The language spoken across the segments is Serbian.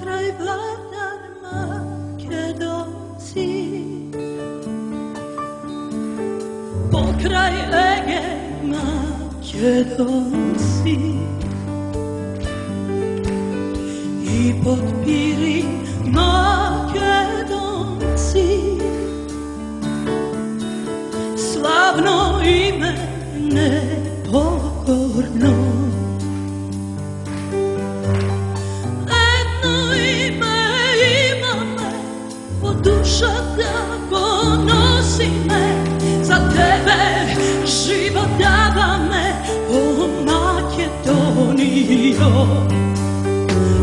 Pokraj Vardar Makedonci, pokraj Ege Makedonci, i pod Piri Makedonci, slavno ime nepokorno. Duša da ponosi me, za tebe život dava me, o Makedonijo.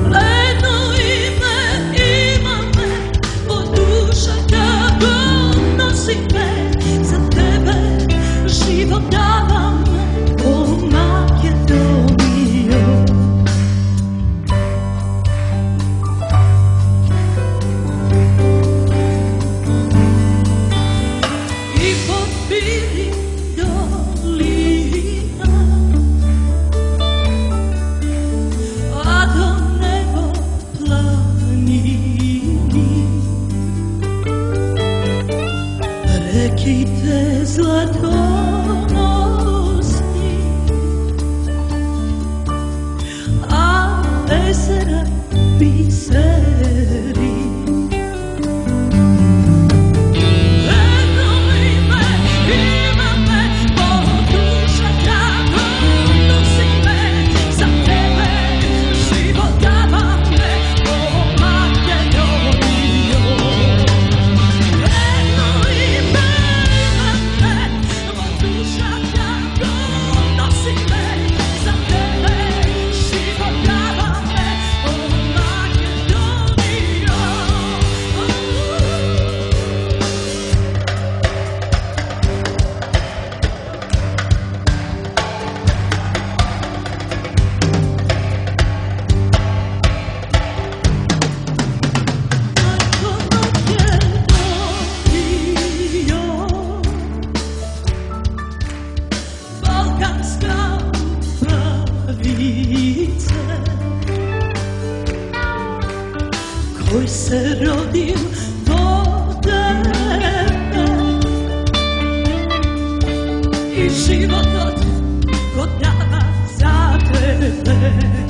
Jedno ime ima me, o duša da ponosi me, za tebe život dava me, o Makedonijo. Rekite zlatonosni, a jezera biseri. Jedno ime ima me, o duša da ponosi me, za tebe život dava me, o Makedonijo. Koji se rodio do tebe i život od ko dava za tebe.